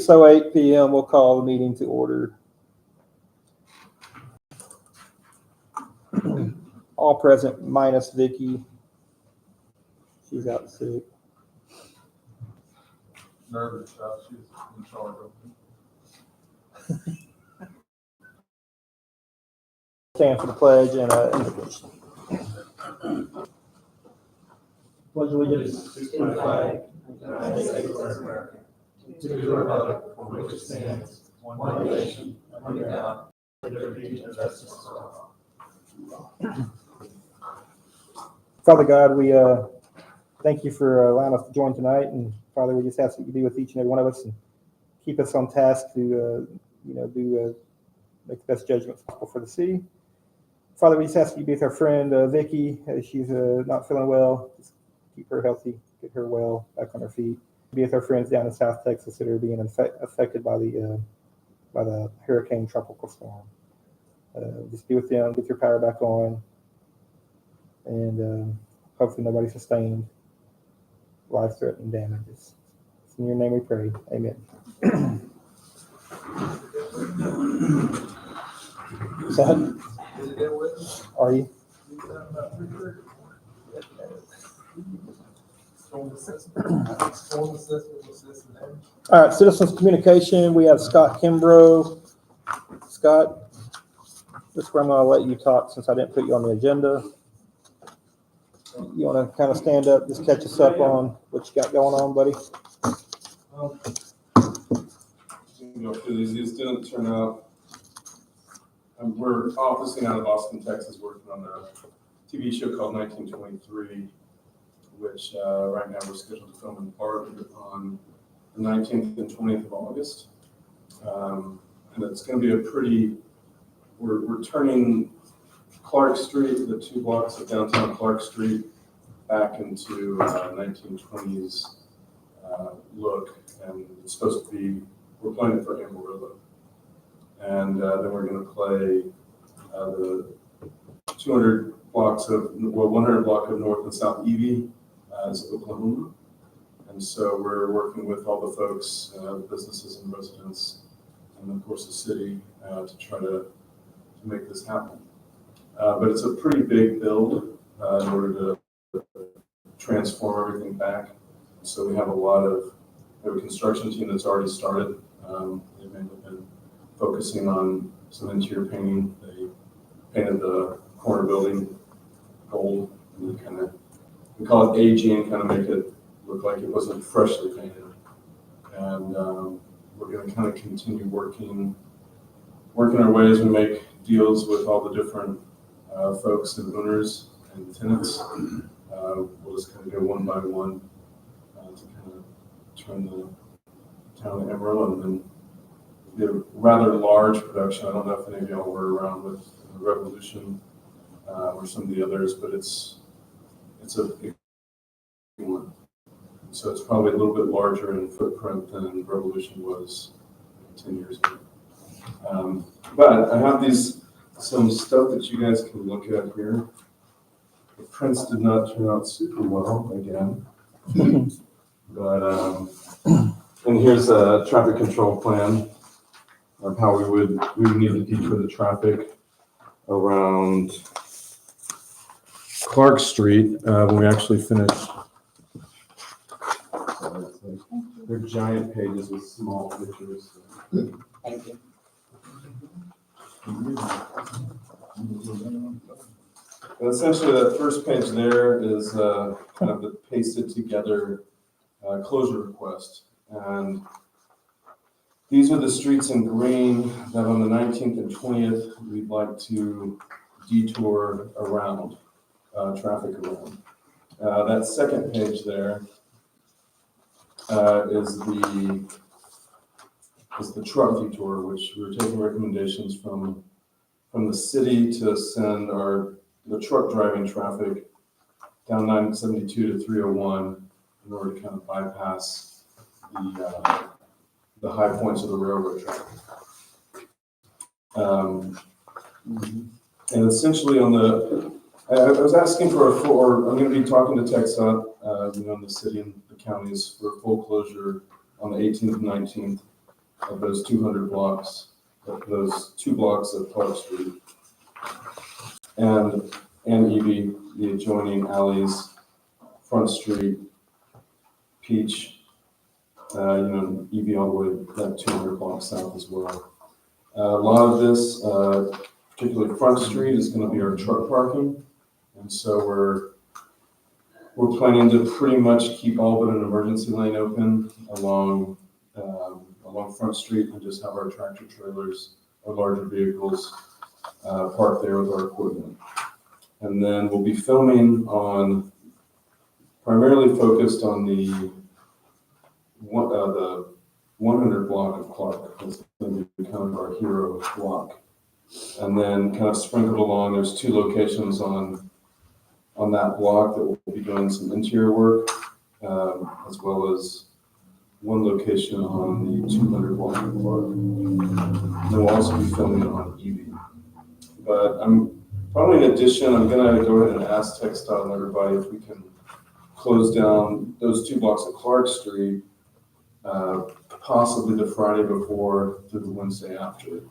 6:08 p.m. We'll call the meeting to order. All present minus Vicky. She's out sick. Nervous, she's in charge of it. Stand for the pledge and invocation. Pledge allegiance to the flag of the United States of America, to the republic for which it stands, one nation, under God, with liberty and justice for all. Father God, we thank you for allowing us to join tonight, and Father, we just ask that you be with each and every one of us and keep us on task to make the best judgments possible for the city. Father, we just ask you to be with our friend Vicky as she's not feeling well. Just keep her healthy, get her well, back on her feet. Be with our friends down in South Texas that are being affected by the hurricane tropical storm. Just be with them, get your power back on, and hopefully nobody sustained life-threatening damages. It's in your name we pray. Amen. Son, are you? All right, citizens communication. We have Scott Kimbrough. Scott, this is where I'm going to let you talk since I didn't put you on the agenda. You want to kind of stand up, just catch us up on what you got going on, buddy? Go through these. These didn't turn out. We're officing out of Austin, Texas, working on a TV show called 1923, which right now we're scheduled to film in part on the 19th and 20th of August. And it's going to be a pretty, we're turning Clark Street, the 2 blocks of downtown Clark Street, back into 1920s look. And it's supposed to be, we're playing it for Amarillo. And then we're going to play the 100 block of North and South Evie as Oklahoma. And so we're working with all the folks, businesses and residents, and of course the city to try to make this happen. But it's a pretty big build in order to transform everything back. So we have a construction team that's already started. They've been focusing on some interior painting. They painted the corner building gold, and we call it aging, kind of make it look like it wasn't freshly painted. And we're going to kind of continue working our way as we make deals with all the different folks and owners and tenants. We'll just kind of go one by one to kind of turn the town of Amarillo, and then be a rather large production. I don't know if any of y'all were around with Revolution or some of the others, but it's a big one. So it's probably a little bit larger in footprint than Revolution was 10 years ago. But I have some stuff that you guys can look at here. The prints did not turn out super well again, but and here's a traffic control plan of how we would need to detour the traffic around Clark Street when we actually finish. They're giant pages with small pictures. Thank you. And essentially, that first page there is kind of the pasted together closure request. And these are the streets in green that on the 19th and 20th, we'd like to detour around, traffic around. That second page there is the truck detour, which we're taking recommendations from the city to send the truck driving traffic down 972 to 301 in order to kind of bypass the high points of the railroad track. And essentially I was asking I'm going to be talking to TxDOT, the city and the counties for full closure on the 18th and 19th. of those 200 blocks, of those 2 blocks of Clark Street, and Evie, the adjoining alleys, Front Street, Peach, Evie all the way that 200 blocks south as well. A lot of this, particularly Front Street, is going to be our truck parking, and so we're planning to pretty much keep all but an emergency lane open along Front Street and just have our tractor trailers or larger vehicles parked there with our equipment. And then we'll be filming primarily focused on the 100 block of Clark. That's going to be kind of our hero block. And then kind of sprinkled along, there's 2 locations on that block that we'll be doing some interior work, as well as 1 location on the 200 block of Clark. And then we'll also be filming on Evie. But probably in addition, I'm going to go ahead and ask Textile and everybody if we can close down those 2 blocks of Clark Street, possibly the Friday before to the Wednesday after.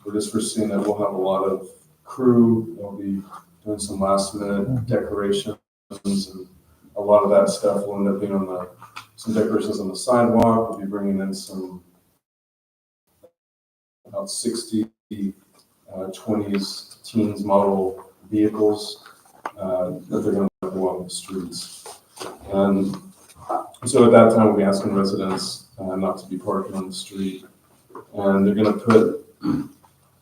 We're just foreseeing that we'll have a lot of crew. They'll be doing some last minute decorations, and a lot of that stuff will end up being some decorations on the sidewalk. We'll be bringing in about 60 20s teens model vehicles that they're going to go on the streets. And so at that time, we'll be asking residents not to be parking on the street. And they're going to put a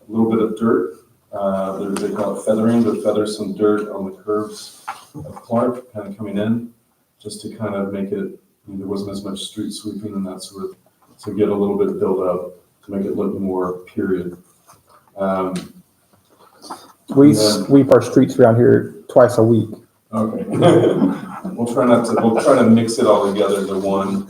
little bit of dirt. They call it feathering, but feather some dirt on the curbs of Clark, kind of coming in, just to kind of make it, there wasn't as much street sweeping and that sort of, to get a little bit built up to make it look more period. We sweep our streets around here twice a week. Okay. We'll try to mix it all together into one.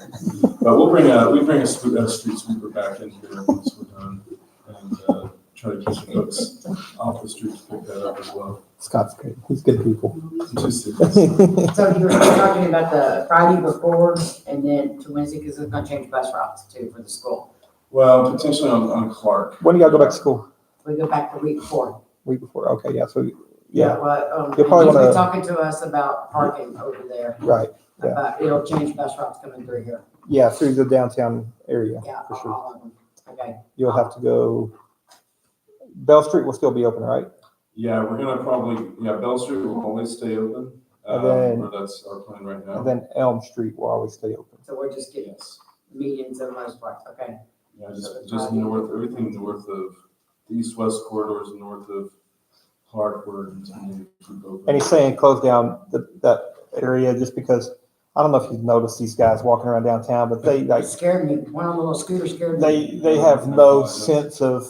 But we bring a street sweeper back in here once we're done, and try to keep the folks off the street to pick that up as well. Scott's great. He's good people. Just So you're talking about the Friday before and then to Wednesday, because it's going to change bus routes too for the school. Well, potentially on Clark. When do y'all go back to school? We go back the week before. Week before. Okay, yeah. So yeah, Well, You'll probably he's been wanna- talking to us about parking over there. right. Yeah. But it'll change bus routes coming through here. Yeah, through the downtown area Yeah, for sure. all of them. Okay. You'll have to go. Bell Street will still be open, right? Yeah, we're gonna Bell Street will always stay open. And then- or that's our plan right now. And then Elm Street will always stay open. So we're just getting Yes. meetings in most parts. Okay. Yeah, just north, everything north of the east-west corridors, north of Clark, we're continuing to keep open. And he's saying close down that area just because, I don't know if you've noticed these guys walking around downtown, but they It scared me. One on the little scooter scared me. they have no sense of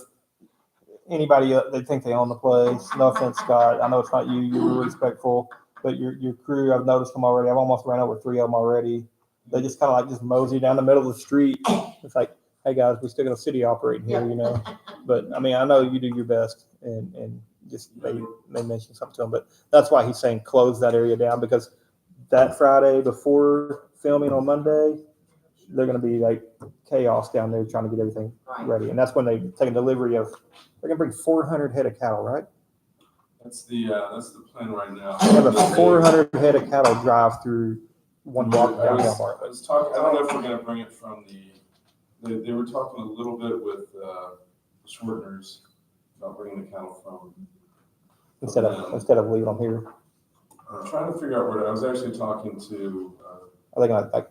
anybody. They think they own the place. No offense, Scott. I know it's not you. You're respectful, but your crew, I've noticed them already. I've almost ran over 3 of them already. They just kind of just mosey down the middle of the street. It's like, hey guys, we still got a city operating here, But I mean, I know you do your best, and just they mention something to them. But that's why he's saying close that area down, because that Friday before filming on Monday, they're going to be like chaos down there trying to get everything ready. And that's when they take a delivery of, they're going to bring 400 head of cattle, right? That's the plan right now. They have a 400 head of cattle drive through one block I downtown Mark. was talking, I don't know if we're gonna bring it from they were talking a little bit with Schwartners about bringing the cattle from. Instead of leaving them here. I'm trying to figure out where, I was actually talking to, Are they going to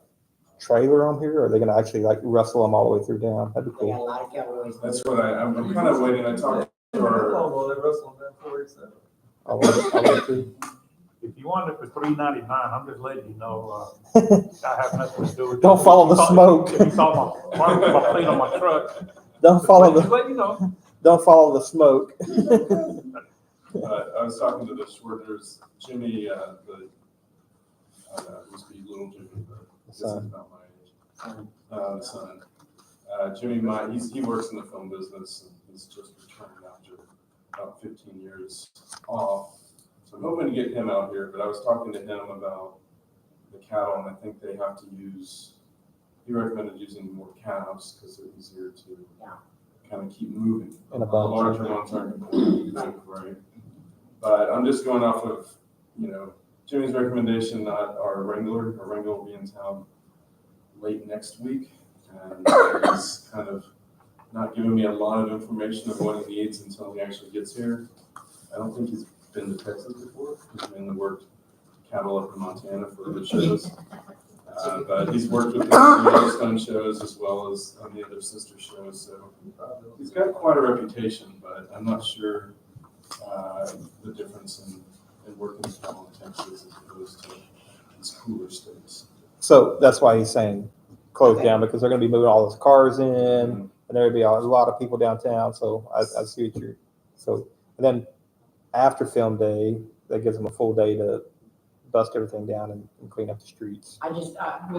trailer them here, or are they going to actually rustle them all the way through down? That'd be They got cool. a lot of cowboys. that's what I'm kind of waiting, I talked to our, I'll let you. If you want it for $3.99, I'm just letting you know, I have nothing to do with it. Don't follow the smoke. If you saw my plate on my truck. Don't follow Just the let you know. don't follow the smoke. I was talking to the Schwartners, Jimmy, used to be little Jimmy, but I guess he's about my age. The son. Jimmy, he works in the film business, and he's just returned after about 15 years off. So I'm hoping to get him out here, but I was talking to him about the cattle, and I think they have to use he recommended using more calves because they're easier to Yeah. kind of keep moving. In a The bunch. larger ones aren't going to move, right? But I'm just going off of, Jimmy's recommendation, not our Wrangler. Our Wrangler will be in town late next week. And he's kind of not giving me a lot of information of what he needs until he actually gets here. I don't think he's been to Texas before. He's mainly worked cattle up in Montana for the shows. But he's worked with the Yellowstone shows as well as on the other sister shows. So he's got quite a reputation, but I'm not sure the difference in working cattle in Texas as opposed to these cooler states. So that's why he's saying close down, because they're gonna be moving all those cars in, and there'll be a lot of people downtown, so I see what you're, and then after film day, that gives them a full day to dust everything down and clean up the streets. Me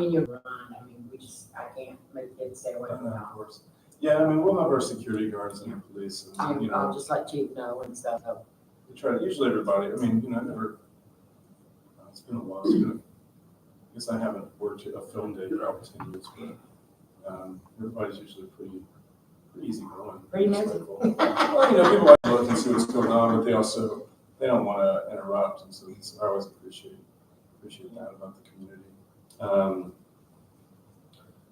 and you run, I can't make kids stay away from the Of house. course. Yeah, I mean, we'll have our security guards and the police and, I'll just let Chief know and stuff. we try to, usually everybody, I mean, it's been a while, I guess I haven't worked a film day for about 10 years, but everybody's usually pretty easy going. Pretty respectful. Well, people like to look and see what's going on, but they don't want to interrupt, and so I always appreciate that about the community.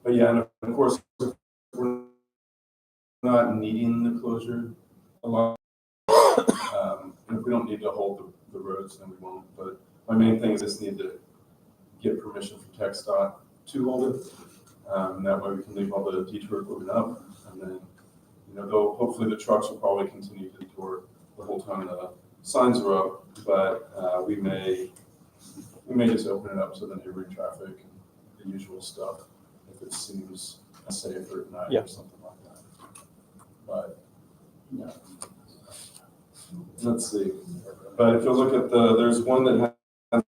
But yeah, and of course, if we're not needing the closure a lot. And if we don't need to hold the roads, then we won't. But my main thing is just need to get permission from TxDOT to hold it. And that way we can leave all the detour equipment up. And then, though hopefully the trucks will probably continue to detour the whole time the signs are up. But we may just open it up to the neighboring traffic and the usual stuff if it seems safer at night or something like that. But yeah. Let's see. But if you look at there's one that has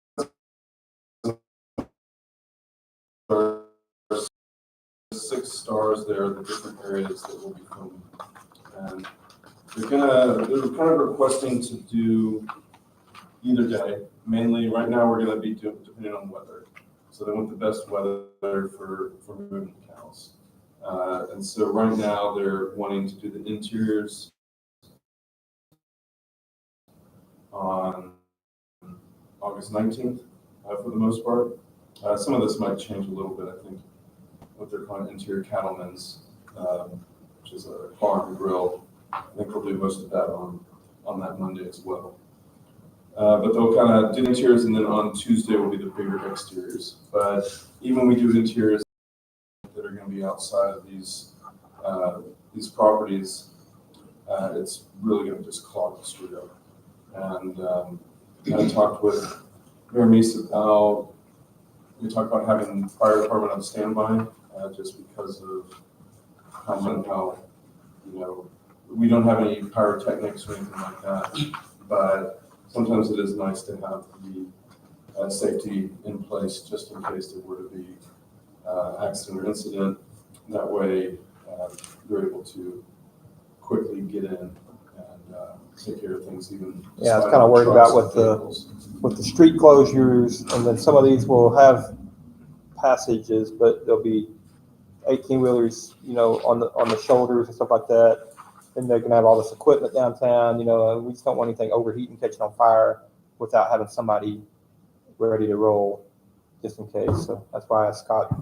6 stars there, the different areas that will be filming. And they're kind of requesting to do either day. Mainly right now we're gonna be doing depending on weather. So they want the best weather for moving the cows. And so right now they're wanting to do the interiors on August 19th for the most part. Some of this might change a little bit, I think, what they're calling interior cattlemen's, which is a bar and grill. I think they'll do most of that on that Monday as well. But they'll kind of do interiors, and then on Tuesday will be the bigger exteriors. But even when we do interiors that are going to be outside of these properties, it's really going to just clog the street up. And I talked with Mayor Meese about, we talked about having the fire department on standby, just because of how we don't have any pyrotechnics or anything like that. But sometimes it is nice to have the safety in place just in case there were to be accident or incident. That way, you're able to quickly get in and take care of things even. Yeah, I was kind of worried about with the street closures, and then some of these will have passages, but there'll be 18-wheelers, on the shoulders and stuff like that. And they're gonna have all this equipment downtown, we just don't want anything overheating, catching on fire without having somebody ready to roll, just in case. So that's why Scott,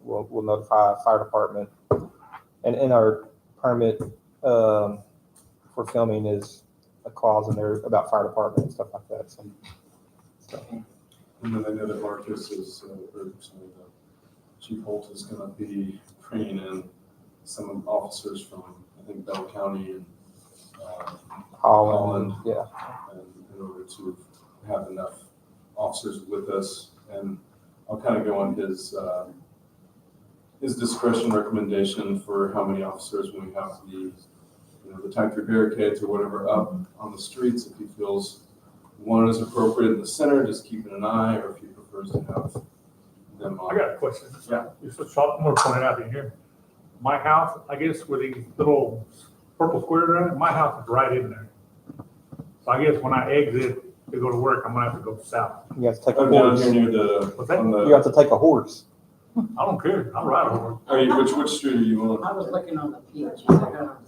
we'll notify fire department. And in our permit for filming is a clause in there about fire department and stuff like that. So. And then I know that Marcus Chief Holt is going to be bringing in some officers from, I think, Bell County and Holland, yeah, and in order to have enough officers with us. And I'll kind of go on his discretion recommendation for how many officers when we have the type 3 barricades or whatever up on the streets. If he feels one is appropriate in the center, just keeping an eye, or if he prefers to have them on. I got a question. Yeah. Just a short, more pointed out in here. My house, I guess where these little purple squares are at, my house is right in there. So I guess when I exit to go to work, I'm gonna have to go south. you have to take a I'm down horse. here near What's that? You have to take a horse. I don't care, I'll ride over. Are you, which street are you on? I was looking on the page.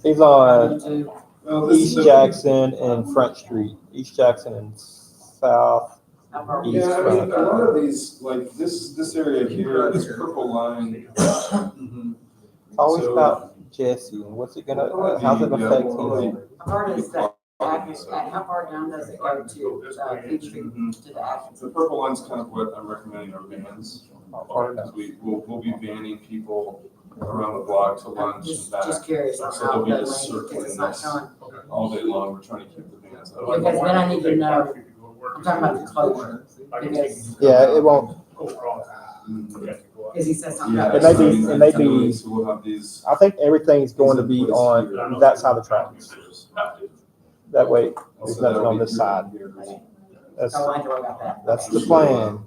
He's on YouTube. Well, this East is- Jackson and Front Street. East Jackson and South. How far- East Yeah, I mean, front. a lot of these, like this area here, this purple line. Mhm. It's always So- about Jesse and what's it gonna, how's it Yeah, affect well, him? How far does that, how far down does it go to, Peach Street Mhm. to the Atkins? The purple line's kind of what I'm recommending our vans. Because we'll be vanning people around the block to lunch and Just back curious on So how they'll be the just lane, because it's not circling showing. all day long. We're trying to keep the vans up. Because then I need to know- I'm talking about the closure, because- Yeah, it won't, Mhm. Because he said something Yeah. about. It may be- so it may be- So we'll have these. I think everything's going to be on that side of the tracks. That way, there's So nothing that'll on be this side. here. That's, So I know about that. that's the plan.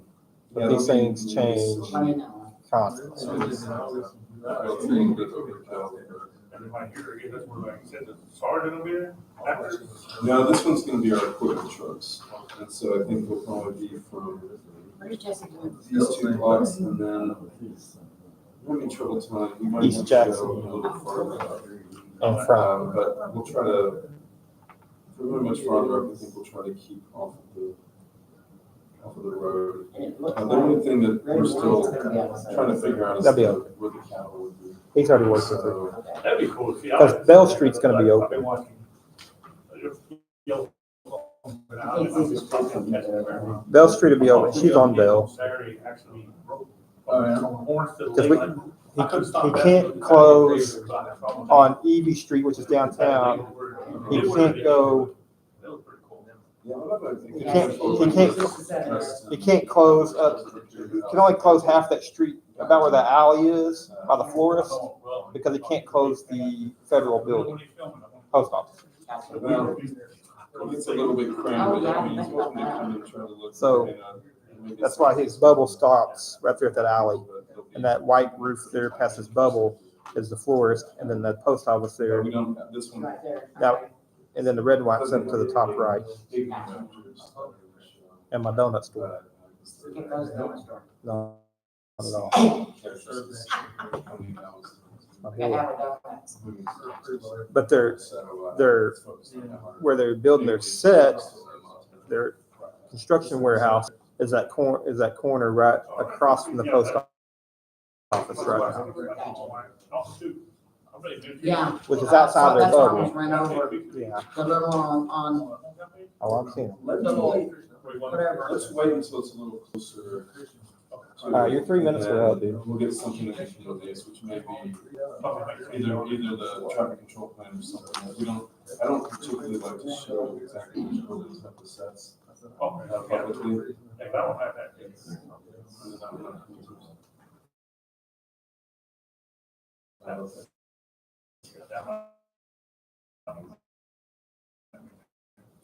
But Yeah, these there'll be things these, change Let me know. constantly. So it's, it's a little bit overkill. Everybody here, I guess that's where, like I said, the sergeant will be there after. No, this one's gonna be our equipment trucks, and so I think we'll probably be from Where did Jesse go? these two blocks, and then we're having trouble telling, we might East have to Jackson. go a little farther. And front. But we'll try to, if we're going much farther up, I think we'll try to keep off of the road. And it looked The like. only thing that we're still Gonna be outside. trying to figure out is That'd be where the cattle would be. He's already worked with her. So, That'd be cool. See, I Because like- Bell Street's gonna be I've been watching. Bell Street will be open. She's on Bell. Saturday, actually. Oh, yeah. From Orange to 'Cause we- Lakeland. he- I couldn't stop he that. can't close On Evie Street, which is downtown, he can't go, That was pretty cool. yeah, I'm not gonna think He it's can't- full he can't- interest he in- can't close up, he can only close half that street, about where that alley is, by the florist, because he can't close the federal building, post office. Well, it's a little bit cramped, but I mean, he's welcome to come and try to look. So, maybe That's why his bubble stops right there at that alley. And that white roof there past his bubble is the florist, and then the post office there, We don't have this one. Right there. Now- and then the red and white's up to the top right, and my donut store. Get those going. No, not at all. My Gotta boy. have a donuts. But they're- where they're building their set, their construction warehouse is that corner right across from the post office right now, Yeah. which is outside their That's why I almost bubble. ran over Yeah, the little on, oh, I've seen it. whatever. Let's wait until it's a little closer. All right, your 3 minutes are up, dude. We'll get something that we can release, which may be either the traffic control plan or something. I don't particularly like to show exactly which buildings have the sets publicly. If I don't have that.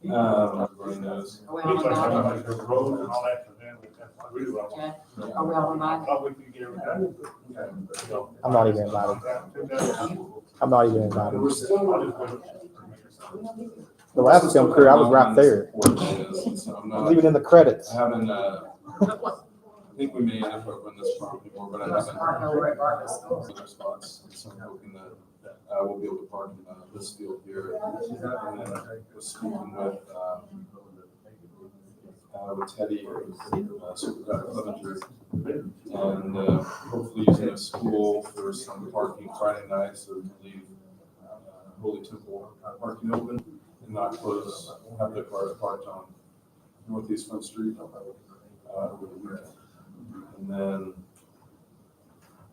Everybody knows. Are we Looks all like on I'm that? like the road and all that, and then that's really what I want. Okay. Are we all on that? Thought we could get everything. I'm not even invited. I'm not even invited. We're still. The last film crew, I was right there. So I'm I was not, even in the credits. I haven't, I think we may end up opening this property more, but I haven't. Park over at Bartlett School. Other spots, so I'm hoping that we'll be able to park in this field here. And then we're speaking with Teddy, Supervisor Clevenger, and hopefully using the school for some parking Friday night, so we can leave Holy Temple parking open and not close, have the cars parked on Northeast Front Street over the weekend. And then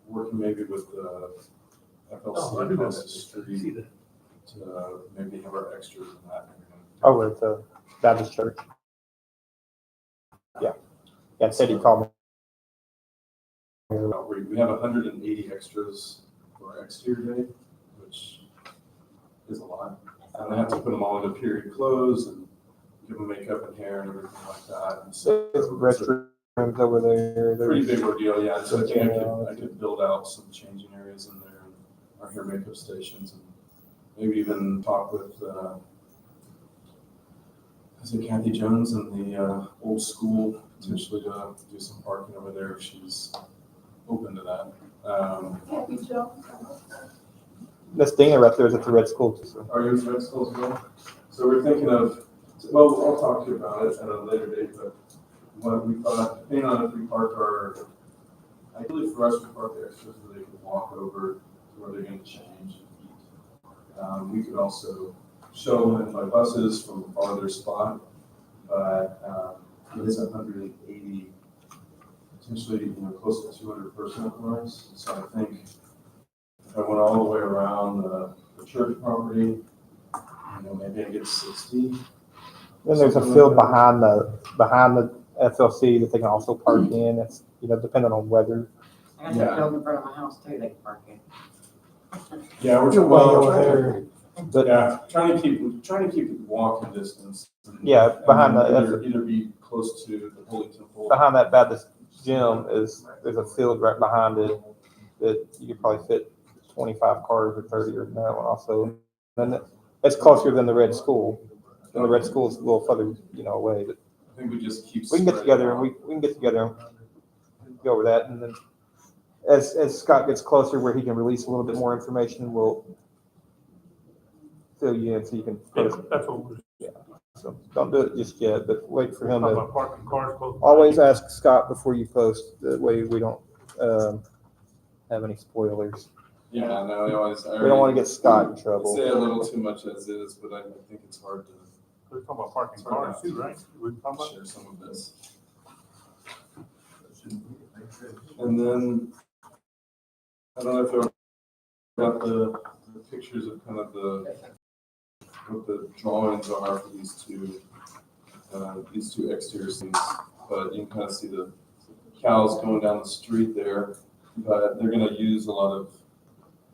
working maybe with the FLC across the street to maybe have our extras in that. Over at the Baptist Church. Yeah. Yeah, Teddy called me. We have 180 extras for our exterior day, which is a lot. And I have to put them all in a period clothes and give them makeup and hair and everything like that. And so There's restrooms over there. pretty There's, big ordeal, yeah. So I think I could build out some changing areas in there and our hair makeup stations and maybe even talk with, is it Kathy Jones in the old school potentially to do some parking over there if she's open to that. Miss Dana right there is at the Red School too. So. Are you in Red School as well? So we're thinking of, well, I'll talk to you about it at a later date, but what we thought, depending on if we park our, ideally for us, we park the extras so they can walk over to where they're gonna change and eat. We could also show them by buses from a farther spot, but it is 180, potentially, close to 200 personal cars. So I think if I went all the way around the church property, maybe I get 60. Then there's a field behind the FLC that they can also park in. It's depending on weather. I got that building in front of my house too, they can park in. Yeah, we're You're way over trying there. But yeah, trying to keep it walking distance. Yeah, behind either be close to the Holy Temple. behind that Baptist gym there's a field right behind it that you could probably fit 25 cars or 30 or that one also. And it's closer than the Red School. And the Red School is a little further, away. But I think we just keep. we can get together and we can get together and go over that. And then as Scott gets closer where he can release a little bit more information, we'll fill you in so you can. That's what we're So don't do it just yet, but wait for him talking to. about, parking cars close. by. Always ask Scott before you post. That way we don't have any spoilers. Yeah, no, we always. We don't want to get Scott in Say trouble. a little too much as is, but I think it's hard to We're talking about parking cars too, right? We're talking about. share some of this. And then, I don't know if you got the pictures of kind of what the drawings are for these two exterior scenes, but you can kind of see the cows going down the street there, but they're gonna use a lot of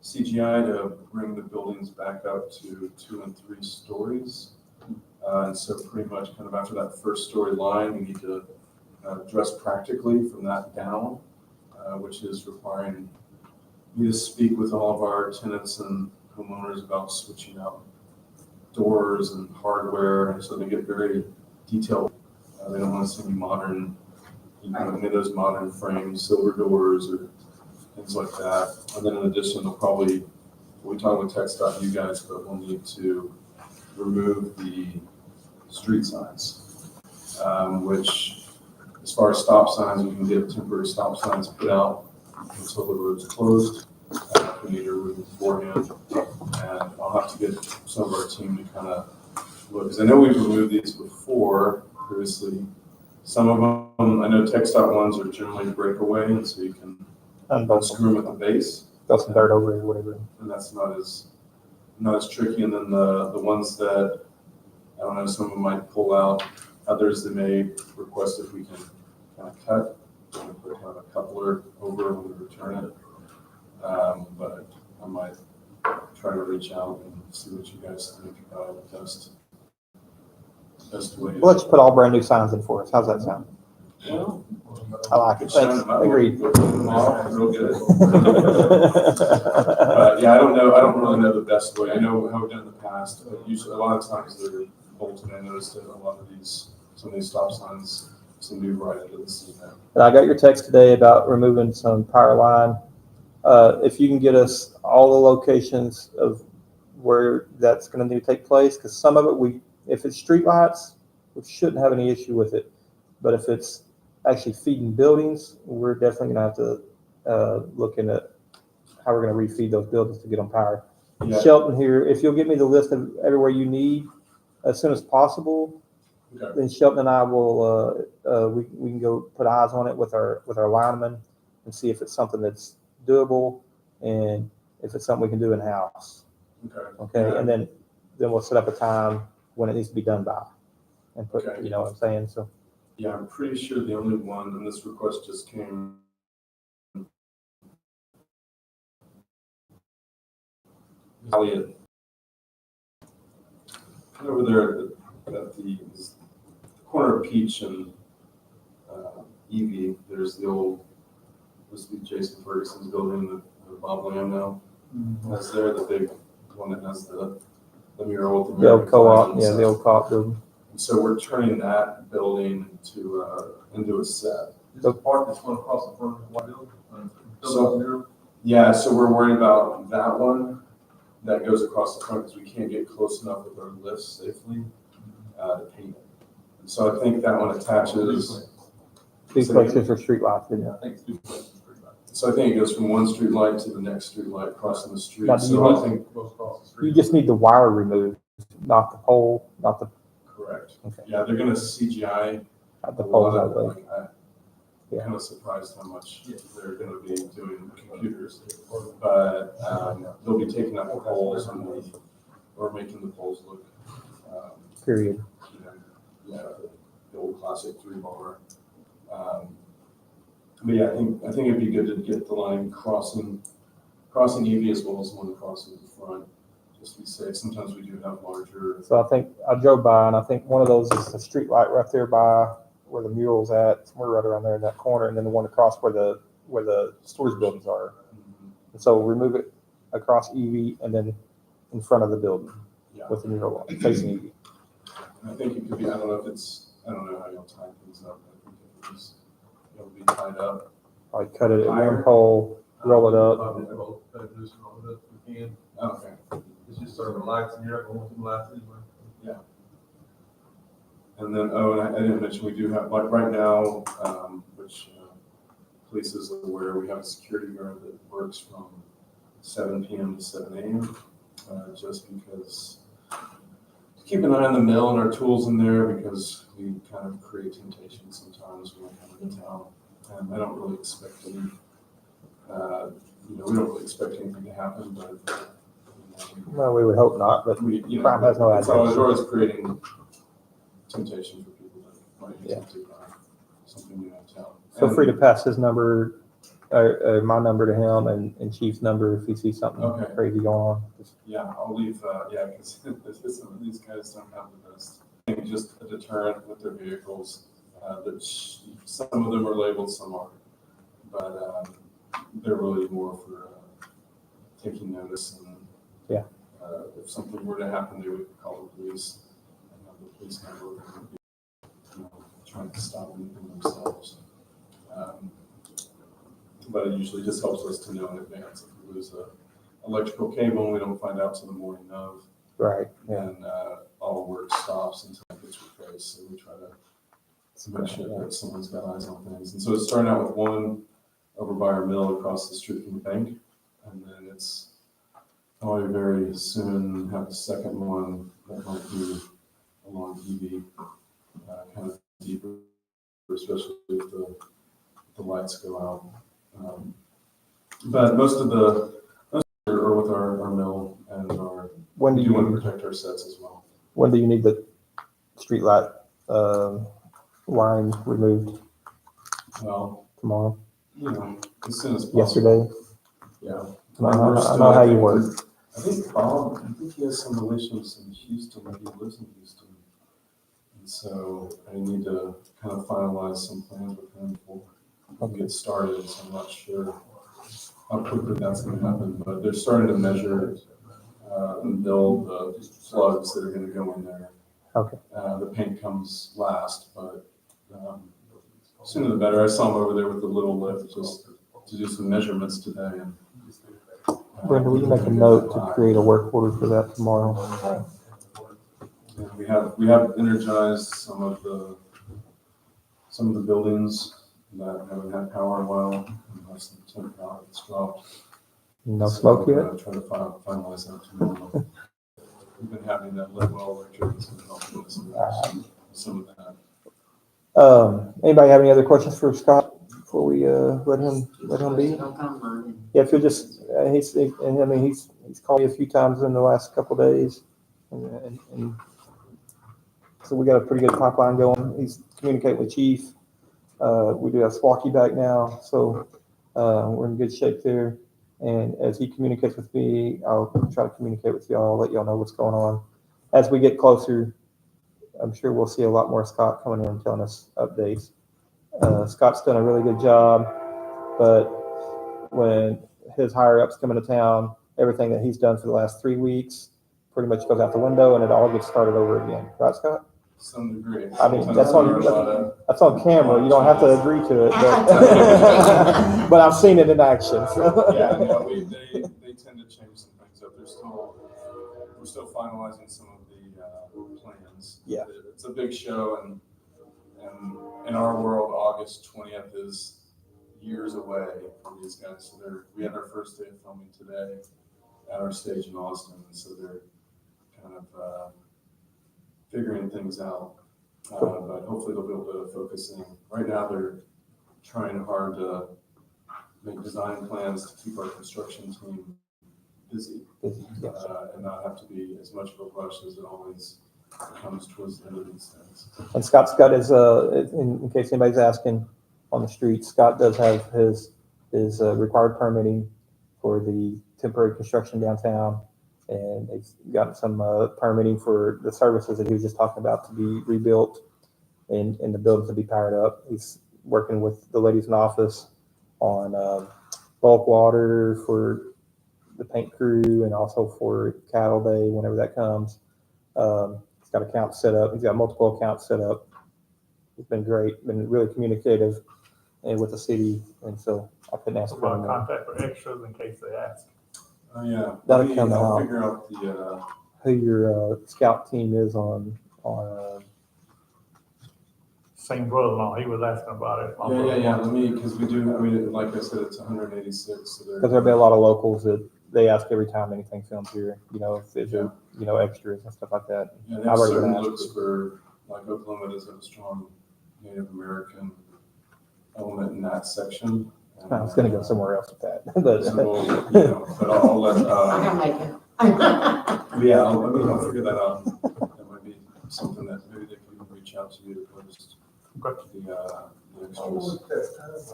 CGI to bring the buildings back up to 2 and 3 stories. And so pretty much kind of after that first story line, we need to dress practically from that down, which is requiring me to speak with all of our tenants and homeowners about switching out doors and hardware, and so they get very detailed. They don't want to see any modern, any of those modern frames, silver doors or things like that. And then in addition, we talk with TxDOT, you guys, but we'll need to remove the street signs, which as far as stop signs, we can get temporary stop signs put out until the road's closed. We need to remove them beforehand, and I'll have to get some of our team to kind of look, because I know we've removed these before previously. Some of them, I know TxDOT ones are generally breakaway, and so you can screw them at the base. Throw some dirt over it or whatever. And that's not as tricky. And then the ones that, I don't know, some of them might pull out, others they may request if we can kind of cut, and put kind of a coupler over when we return it. But I might try to reach out and see what you guys think about best way. Well, let's put all brand new signs in for us. How's that sound? Well, I like it. Thanks. Agreed. Real good. Yeah, I don't really know the best way. I know how we've done in the past. Usually, a lot of times they're bolted. I noticed that some of these stop signs, some new right into the scene now. And I got your text today about removing some power line. If you can get us all the locations of where that's going to need to take place, because some of it if it's street lights, we shouldn't have any issue with it. But if it's actually feeding buildings, we're definitely going to have to look into how we're going to refeed those buildings to get them power. Yeah. Shelton here, if you'll give me the list of everywhere you need as soon as possible, Okay. then Shelton and I will we can go put eyes on it with our linemen and see if it's something that's doable and if it's something we can do in house. Okay, Yeah. and then we'll set up a time when it needs to be done by, and put Okay. you know what I'm saying. So Yeah, I'm pretty sure the only one, and this request just came. Elliot. Over there at the corner of Peach and Evie, there's the old, used to be Jason Ferguson's building that Bob Lamb now. That's there, the big one that has the mural with the the old American co-op, flag and yeah, stuff. the old co-op building. So we're turning that building into a set. Is the park that's going across the front of the white building? So, yeah, so we're worried about that one that goes across the front because we can't get close enough with our lifts safely to paint it. And so I think that one attaches. Duplexes for street lights, isn't it? I think it's duplexes. So I think it goes from one street light to the next street light crossing the street. Now, do you So I need- think, Goes across the You street. just need the wire removed, not the pole, not the, correct. Okay. Yeah, they're gonna CGI not the a poles lot out of there. it. Like, I'm Yeah. kind of surprised how much they're gonna be doing computers. But they'll be taking out the poles or making the poles look, Period. you know, yeah, the old classic 3-bar. But yeah, I think it'd be good to get the line crossing EV as well as the one crossing the front, just to be safe. Sometimes we do have larger, So I think I drove by and I think one of those is the street light right there by where the mural's at, somewhere right around there in that corner, and then the one across where the storage buildings are. And so remove it across EV and then in front of the building yeah. with the mural facing EV. And I think it could be, I don't know how you'll tie things up, but I think if it was, it'll be tied up. Like cut it at one pole, roll it up. Probably both, cut it loose and all of it, if we can. Okay. It's just serving lights and you're not going to want them lights anyway. And then, and I didn't mention, we do have, like right now, which police is aware, we have a security guard that works from 7 PM to 7 AM, just because, keep an eye on the mill and our tools in there because we kind of create temptation sometimes when we come into town. And I don't really expect any, we don't really expect anything to happen, but, Well, we would hope not, but crime has no it's address. always creating temptation for people that might be Yeah. tempted by something new in town. Feel free to pass his number, my number to him and Chief's number if he sees something Okay. crazy going on. Yeah, I'll leave, because some of these guys don't have the best. I think just a deterrent with their vehicles, some of them are labeled, some aren't. But they're really more for taking notice and Yeah. If something were to happen, they would call the police and have the police handle it and be, trying to stop anything themselves. But it usually just helps us to know in advance if we lose a electrical cable and we don't find out till the morning of, Right, yeah. and all work stops until it gets replaced. So we try to make sure that someone's got eyes on things. And so it's starting out with one over by our mill across the street from the bank, and then it's probably very soon have the second one that might be along EV, kind of deeper, especially if the lights go out. But most are with our mill and When do we do want to you, protect our sets as well. when do you need the street light, line removed? Well, Tomorrow? as soon as possible. Yesterday? Yeah. I know how you work. I think Bob, he has some relations in Houston, he lives in Houston. And so I need to kind of finalize some plans with him before we get started, so I'm not sure how quickly that's gonna happen, but they're starting to measure and build the plugs that are gonna go in there. Okay. The paint comes last, but sooner the better. I saw him over there with the little lift just to do some measurements today. And Brenda, will you make a note to create a work order for that tomorrow? and we have energized some of the buildings that haven't had power in a while. Unless the temperature it's dropped. No So smoke we're yet? gonna try to finalize that tomorrow. We've been having that Lidwell electric has been helping us with some of that. Anybody have any other questions for Scott before we, let him be? Don't come on. Yeah, if you'll just, he's called me a few times in the last couple of days. And so we got a pretty good pipeline going. He's communicating with Chief. We do have Squawky back now, so, we're in good shape there. And as he communicates with me, I'll try to communicate with y'all, let y'all know what's going on. As we get closer, I'm sure we'll see a lot more Scott coming in and telling us updates. Scott's done a really good job, but when his higher ups come into town, everything that he's done for the last 3 weeks pretty much goes out the window and it all gets started over again. Right, Scott? some degree. I mean, Sometimes that's there on- are a lot of- That's on camera. You don't have to agree to it, but, but I've seen it in action. So. Yeah, no, they tend to change some things up. We're still finalizing some of the plans. Yeah. It's a big show, and in our world, August 20th is years away from these guys. So we had our first day of filming today at our stage in Austin, and so they're kind of figuring things out. But hopefully they'll be able to focus in. Right now, they're trying hard to make design plans to keep our construction team busy and not have to be as much of a rush as it always comes towards the end of these things. And Scott is, in case anybody's asking on the street, Scott does have his required permitting for the temporary construction downtown. And they've gotten some permitting for the services that he was just talking about to be rebuilt and the building to be powered up. He's working with the ladies in office on bulk water for the paint crew and also for cattle day whenever that comes. He's got accounts set up. He's got multiple accounts set up. He's been great, been really communicative with the city, and so I couldn't ask for About him. contact for extras in case they ask. Oh, yeah. That'll Maybe come I'll out. figure out the, Who your scout team is on Same brother-in-law, he was asking about it. My yeah, brother-in-law. let me, because we do, I mean, like I said, it's 186, so because there'll be a lot of locals that they ask every time anything filmed here, if there's Yeah. extras and stuff like that. Yeah, they I've have already been certain asked. looks for, like Oklahoma does have a strong Native American element in that section. I was gonna go somewhere else with that, but So, but I'll let, I'm gonna make it. yeah, I'll figure that out. That might be something that maybe they can even reach out to you to post the extras.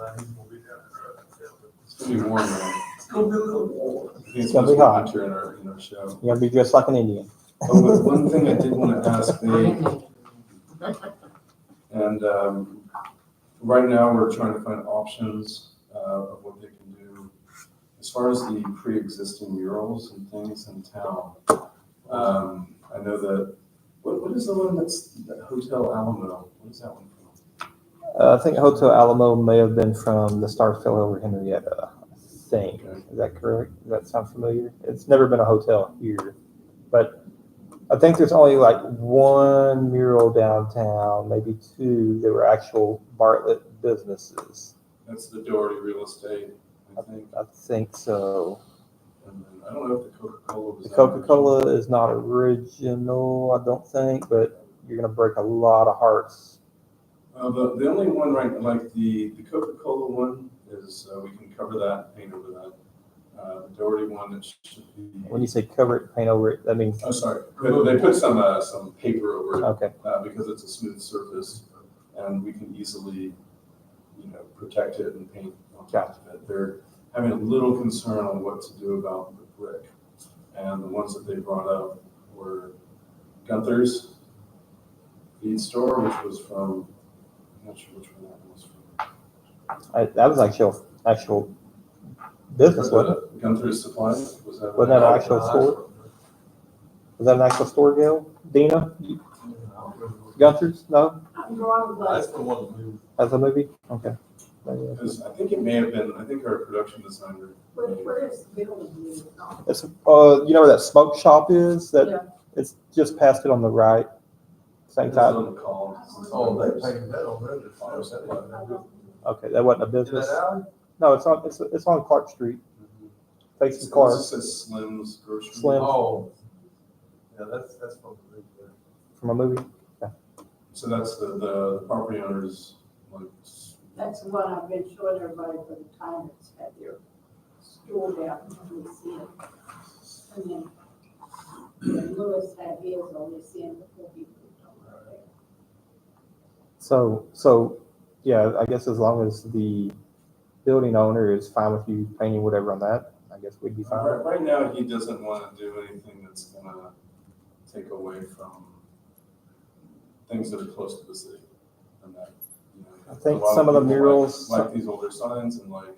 It's gonna be warm though. It's gonna be a little warm. I think It's gonna be supposed hot. winter in our show. you gotta be dressed like an Indian. Oh, one thing I did want to ask, I didn't make it. and right now we're trying to find options of what they can do as far as the pre-existing murals and things in town. I know that, what is the one that's Hotel Alamo? What is that one from? I think Hotel Alamo may have been from the Star Fill over Henrietta, I think. Okay. Is that correct? Does that sound familiar? It's never been a hotel here, but I think there's only like one mural downtown, maybe two, that were actual Bartlett businesses. That's the Doherty Real Estate, I think. I think so. And then, I don't know if the Coca-Cola was. The that Coca-Cola is not original, I don't think, but you're gonna break a lot of hearts. The only one, right, like the Coca-Cola one is, we can cover that, paint over that. The Doherty one, it should be. When you say cover it, paint over it, that means, Oh, sorry, they put some paper over it, okay, because it's a smooth surface, and we can easily, protect it and paint on top of it. They're having a little concern on what to do about the brick. And the ones that they brought up were Gunther's Feed Store, which was from, I'm not sure which one that was from. that was actual business, wasn't it? Gunther's Supply, was that? Wasn't that an actual store? Was that an actual store, Gail? Dina? Gunther's? No? That's the one that moved. That's a movie? Okay. Because I think it may have been, I think our production designer. Where is the building? It's, you know where that smoke shop is? Yeah. That it's just past it on the right. Same It's time. on the call. Oh, they painted that on there. The fire set like that. Okay, that wasn't a In business. that alley? No, it's on Clark Street. Faces It Clark. just says Slim's Grocery. Slim. Oh. Yeah, that's from the movie there. From a movie. So that's the property owners, like, That's the one I've been showing everybody for the time it's had their store down and we see it. And then Lewis had his on this end before he moved over there. So yeah, I guess as long as the building owner is fine with you painting whatever on that, I guess we'd be fine. right now, he doesn't want to do anything that's gonna take away from things that are close to the city. And that, I think a lot some of the people murals- like these older signs and like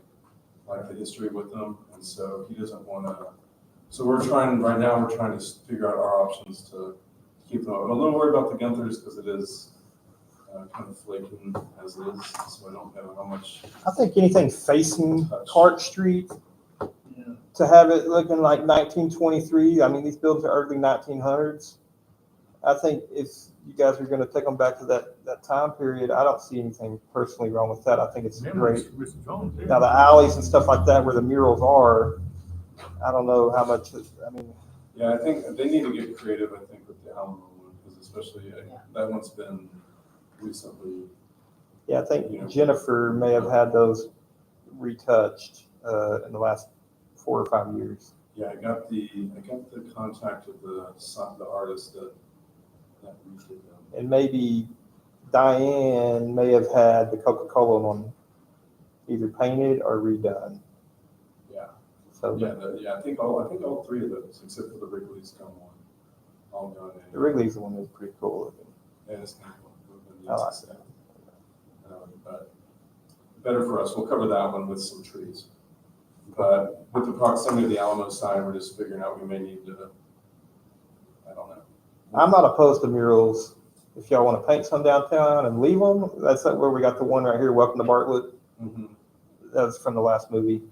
the history with them, and so he doesn't want to. So right now we're trying to figure out our options to keep them up. I'm a little worried about the Gunthers because it is kind of flaking as is, so I don't know how much. I think anything facing Clark Street, to have it looking like 1923, I mean, these buildings are early 1900s. I think if you guys are gonna take them back to that time period, I don't see anything personally wrong with that. I think it's great. Memories, Mr. Jones, yeah. Now, the alleys and stuff like that where the murals are, I don't know how much, I mean, Yeah, I think they need to get creative, I think, with the Alamo one, because especially that one's been recently. yeah, I think Jennifer may have had those retouched in the last 4 or 5 years. Yeah, I got the contact of the artist that redid them. And maybe Diane may have had the Coca-Cola one either painted or redone. Yeah. So Yeah, I think all three of those, except for the Wrigley's come one, all done. the Wrigley's one is pretty cool looking. And it's kind of I like that. But better for us. We'll cover that one with some trees. But with the proximity of the Alamo sign, we're just figuring out we may need to. I don't know. I'm not opposed to murals. If y'all want to paint some downtown and leave them, that's where we got the one right here, Welcome to Bartlett. Mm-hmm. That was from the last movie,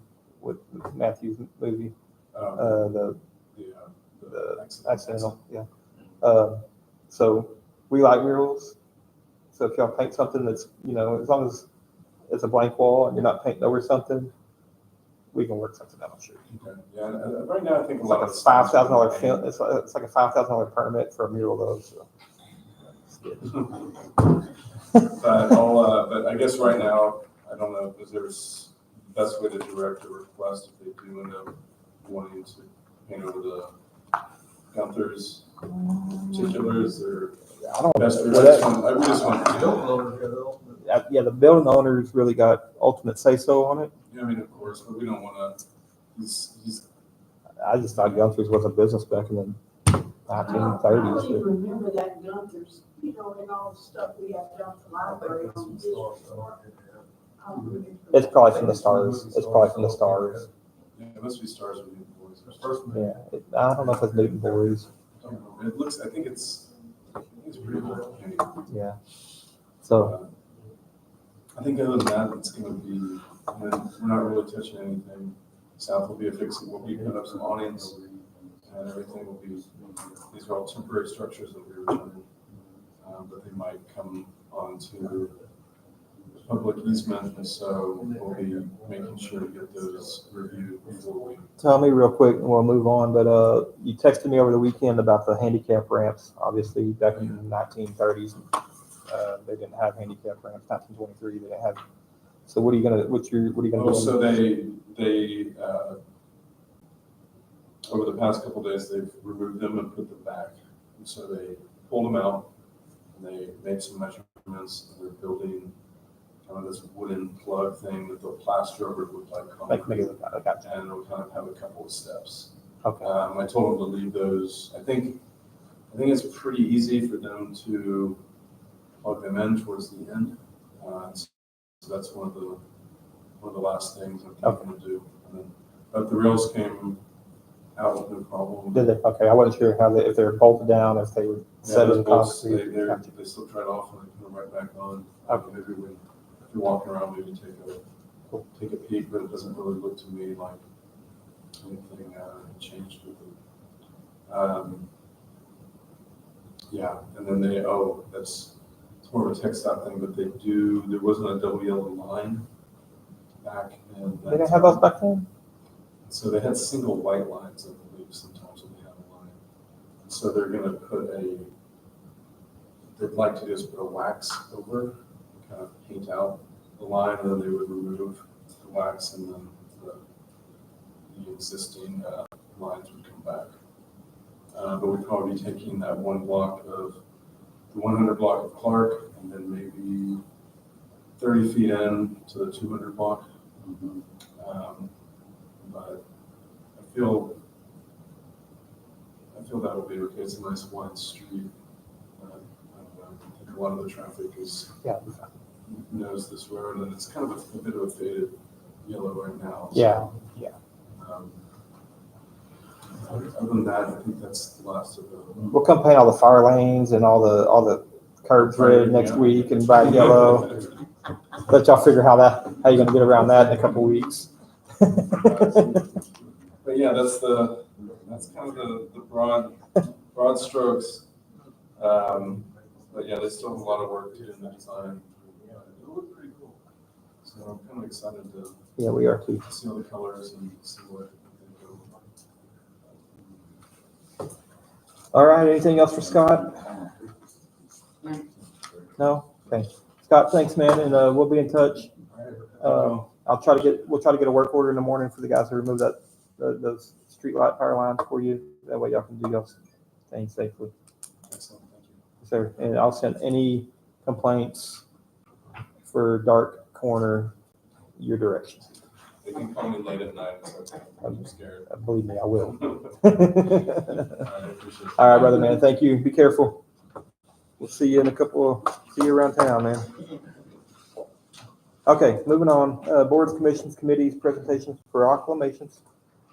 with Matthew's movie, the accidental, yeah. So we like murals. So if y'all paint something that's, as long as it's a blank wall and you're not painting over something, we can work something out, I'm sure. Okay. Yeah. Right now, I think It's like a $5,000 film. It's like a $5,000 permit for a mural though. So. But I guess right now, I don't know if there's the best way to direct a request if they do end up wanting to paint over the Gunthers particulars or I don't best. know. We just want to do. Yeah, the building owners really got ultimate say so on it. I mean, of course, but we don't want to. He's I just thought Gunther's was a business back in the I 1930s. don't even remember that Gunther's, and all the stuff we have done for library on this. I don't remember. It's probably from the Stars. It's probably from the Stars. Yeah, it must be Stars with Newton Boys. Yeah, I don't know if it's Newton Boys. I don't know. It looks. I think it's pretty cool. Yeah. So I think other than that, it's going to be. We're not really touching anything. South will be affixing. We'll be putting up some awnings, and everything will be. These are all temporary structures that we're returning, but they might come onto public easement, and so we'll be making sure to get those reviewed before we. tell me real quick, and we'll move on. But you texted me over the weekend about the handicap ramps. Obviously, back in the 1930s, they didn't have handicap ramps. 1923, they didn't have. So what are you gonna? What are you gonna do? So they over the past couple of days they've removed them and put them back. And so they pulled them out and they made some measurements and they're building kind of this wooden plug thing that they'll plaster over to look like concrete. And it'll kind of have a couple of steps. Okay. I told them to leave those. I think it's pretty easy for them to plug them in towards the end. So that's one of the last things I'm going to do. But the rails came out with no problem. Did they? Okay, I wasn't sure how if they were bolted down, if they were set those in bolts, concrete. they slip right off and they put them right back on. Okay. Maybe if you're walking around, maybe take a peek, but it doesn't really look to me like anything changed with them. Yeah, and then it's more of a TxDOT thing, but there wasn't a double yellow line back in. They didn't have those back then? So they had single white lines, I believe, sometimes when they had a line. And so they're gonna they'd like to just put a wax over, and kind of paint out the line, and then they would remove the wax and then the existing lines would come back. But we'd probably be taking that one block of the 100 block of Clark, and then maybe 30 feet in to the 200 block. But I feel that'll be okay. It's a nice wide street. I think a lot of the traffic knows this road, and it's kind of a bit of a faded yellow right now. So, Yeah. Other than that, I think that's the last of the. We'll come paint all the fire lanes and all the curbs red next week and bright yellow. Let y'all figure how you're gonna get around that in a couple weeks. But yeah, that's kind of the broad strokes. But yeah, they still have a lot of work to do in the design. It'll look pretty cool. So I'm kind of excited to Yeah, we are too. see all the colors and see what they go. All right, anything else for Scott? No? Okay. Scott, thanks, man, and we'll be in touch. We'll try to get a work order in the morning for the guys to remove those street light power lines for you. That way y'all can do y'all's thing safely. Excellent, thank you. Yes, sir. And I'll send any complaints for Dark Corner your direction. They can call me late at night, it's okay. I'm scared. Believe me, I will. I appreciate it. All right, brother, man. Thank you. Be careful. We'll see you see you around town, man. Okay, moving on. Boards, commissions, committees, presentations, proclamations.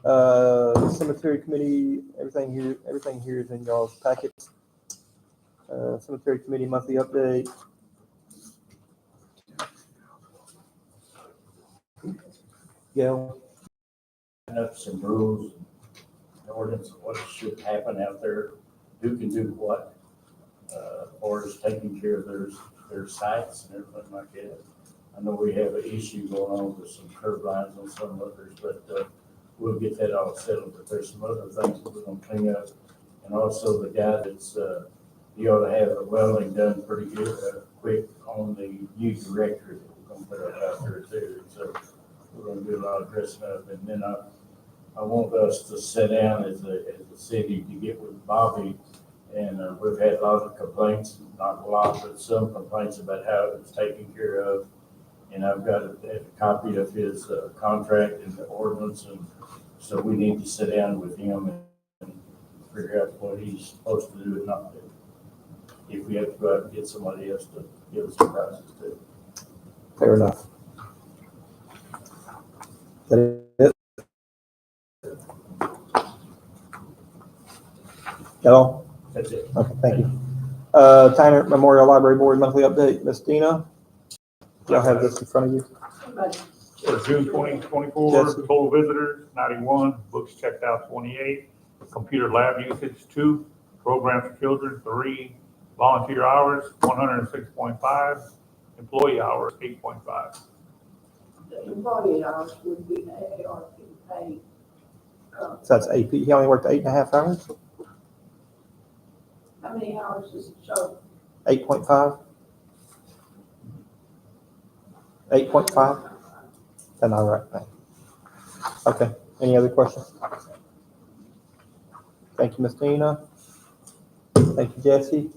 Cemetery committee, everything here is in y'all's packets. Cemetery committee monthly update. Gail. Up some rules, ordinance, what should happen out there, who can do what, or is taking care of their sites and everything like that. I know we have an issue going on with some curb lines on some others, but we'll get that all settled. But there's some other things that we're gonna clean up. And also the guy that's, he ought to have the welding done pretty good, quick on the youth director that we're gonna put up out there too. So we're gonna do a lot of dressing up, and then I want us to sit down as a city to get with Bobby, and we've had a lot of complaints, not a lot, but some complaints about how it was taken care of. And I've got a copy of his contract and the ordinance, and so we need to sit down with him and figure out what he's supposed to do and not do. If we have to go out and get somebody else to give us some prices too. Fair enough. Is that it? That all? That's it. Okay, thank you. Tyner Memorial Library Board monthly update. Miss Dina, y'all have this in front of you. But For June 2024, Yes. total visitors 91, books checked out 28, computer lab usage 2, programs for children 3, volunteer hours 106.5, employee hours 8.5. the employee hours would be the AARP paid. So that's AP. He only worked 8.5 hours? How many hours does it show? 8.5? 8.5? That's not right. Okay. Any other questions? Thank you, Ms. Tina. Thank you, Jesse.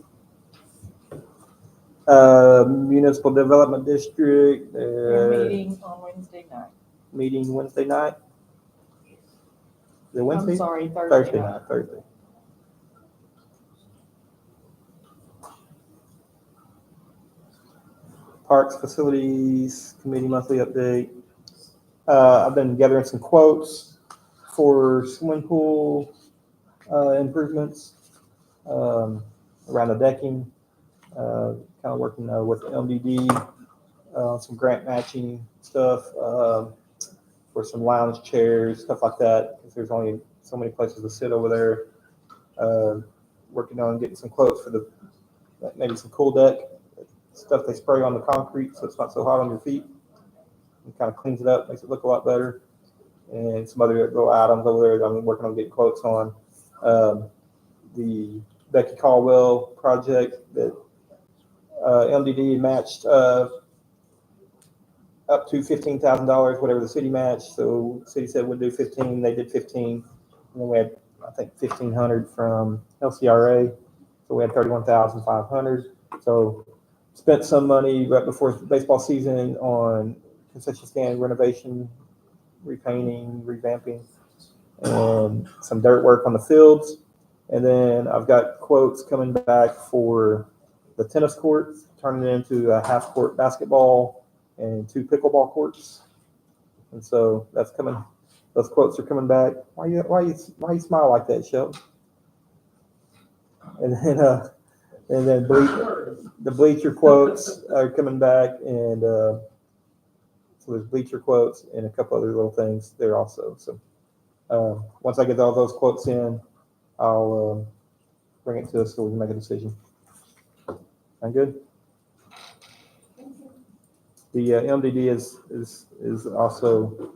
Municipal Development District, We're meeting on Wednesday night. meeting Wednesday night? Is it Wednesday? I'm sorry, Thursday night, Thursday. Parks Facilities Committee monthly update. I've been gathering some quotes for swimming pool improvements around the decking. Kind of working with MDD on some grant matching stuff for some lounge chairs, stuff like that. Because there's only so many places to sit over there. Working on getting some quotes for maybe some cool deck stuff they spray on the concrete so it's not so hot on your feet. It kind of cleans it up, makes it look a lot better. And some other little items over there that I'm working on getting quotes on. The Becky Caldwell project that MDD matched up to $15,000, whatever the city matched. So the city said we'd do 15, they did 15. And then we had, I think, 1,500 from LCRA. So we had 31,500. So spent some money right before baseball season on concession stand renovation, repainting, revamping, and some dirt work on the fields. And then I've got quotes coming back for the tennis courts, turning it into a half-court basketball and 2 pickleball courts. And so that's coming those quotes are coming back. Why you smile like that, Shelton? And then the bleacher quotes are coming back, and so there's bleacher quotes and a couple other little things there also. So once I get all those quotes in, I'll bring it to us so we can make a decision. I'm good. The MDD is also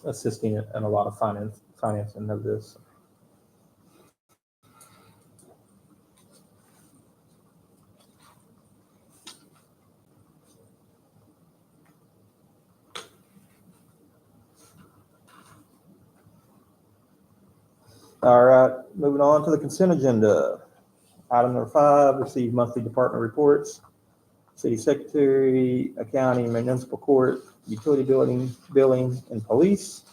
assisting in a lot of financing of this. All right, moving on to the consent agenda. Item number 5, receive monthly department reports. City Secretary, Accounting, Municipal Court, Utility Billing, and Police.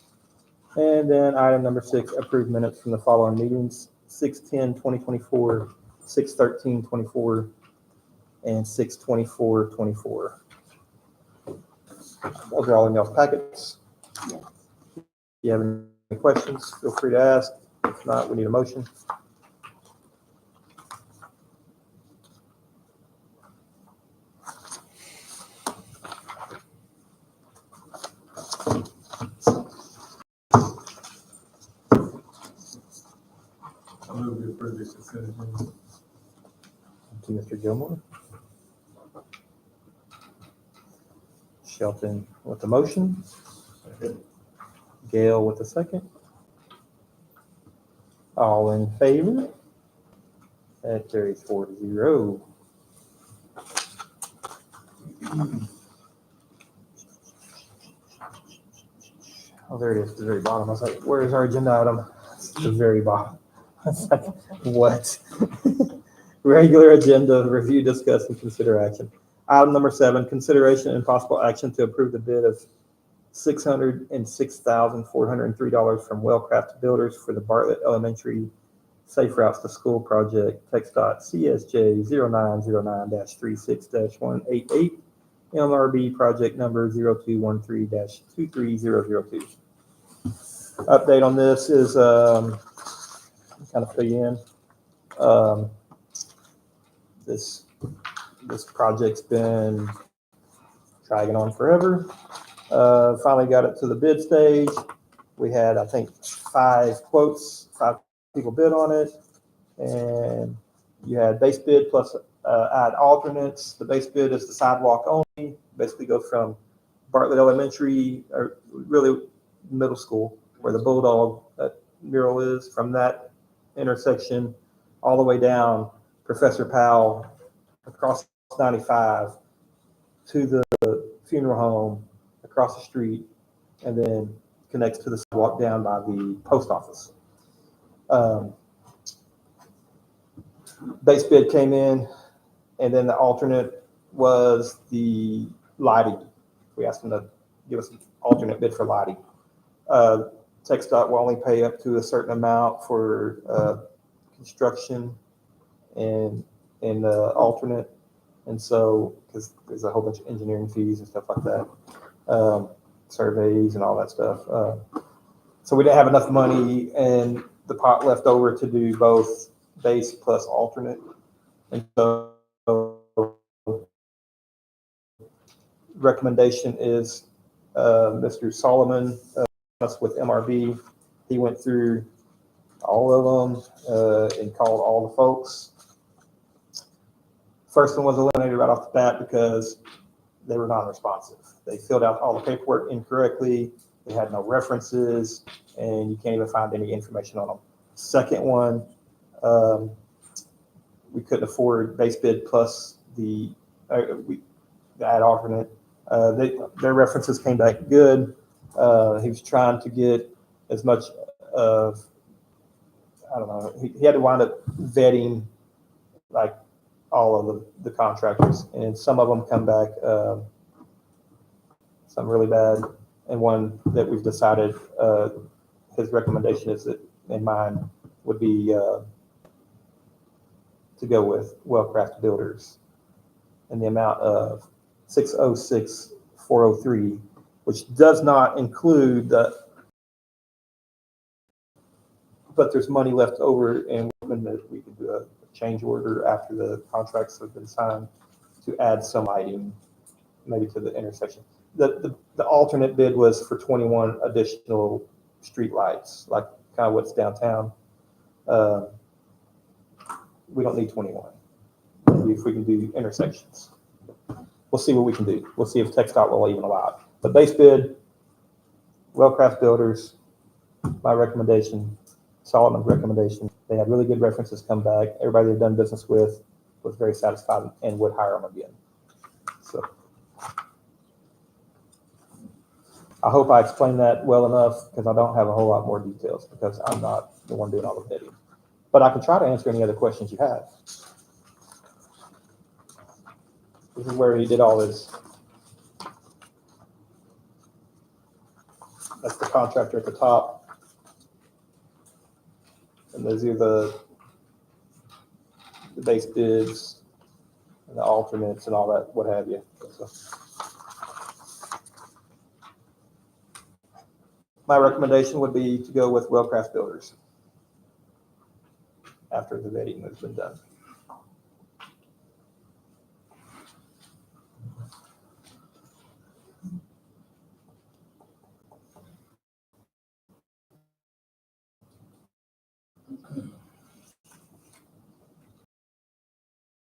And then item number 6, approve minutes from the following meetings: 6/10/2024, 6/13/24, and 6/24/24. Those are all in y'all's packets. If you have any questions, feel free to ask. If not, we need a motion. I move we approve this consent agenda. To Mr. Gilmore. Shelton with the motion. Gail with the second. All in favor? That carries 4-0. Oh, there it is, the very bottom. I was like, where's our agenda item? It's the very bottom. I was like, what? Regular agenda, review, discuss, and consider action. Item number 7, consideration and possible action to approve the bid of $606,403 from Wellcraft Builders for the Bartlett Elementary Safe Routes to School project, TxDOT CSJ 0909-36-188, MRB project number 0213-23002. Update on this is, kind of fill you in. This project's been dragging on forever. Finally got it to the bid stage. We had, I think, 5 quotes, 5 people bid on it, and you had base bid plus add alternates. The base bid is the sidewalk only. Basically goes from Bartlett Elementary, or really middle school, where the Bulldog mural is, from that intersection all the way down Professor Powell across 95 to the funeral home across the street, and then connects to the sidewalk down by the post office. Base bid came in, and then the alternate was the lighting. We asked them to give us an alternate bid for lighting. TxDOT will only pay up to a certain amount for construction and alternate, and so because there's a whole bunch of engineering fees and stuff like that, surveys and all that stuff. So we didn't have enough money and the pot left over to do both base plus alternate, and so recommendation is Mr. Solomon with MRB. He went through all of them and called all the folks. First one was eliminated right off the bat because they were non-responsive. They filled out all the paperwork incorrectly. They had no references, and you can't even find any information on them. Second one, we couldn't afford base bid plus the add alternate. Their references came back good. He was trying to get as much of, I don't know, he had to wind up vetting like all of the contractors, and some of them come back, some really bad, and one that we've decided his recommendation is that, in mine, would be to go with Wellcraft Builders in the amount of $606,403 which does not include but there's money left over and that we could do a change order after the contracts have been signed to add some lighting, maybe to the intersection. The alternate bid was for 21 additional street lights, like kind of what's downtown. We don't need 21. Maybe if we can do intersections. We'll see what we can do. We'll see if TxDOT will even allow it. The base bid, Wellcraft Builders, my recommendation, Solomon's recommendation. They had really good references come back. Everybody they've done business with was very satisfied and would hire them again. So I hope I explained that well enough, because I don't have a whole lot more details because I'm not the one doing all the bidding. But I can try to answer any other questions you have. This is where he did all his. That's the contractor at the top. And those are the base bids and the alternates and all that, what have you. So my recommendation would be to go with Wellcraft Builders after the bidding has been done.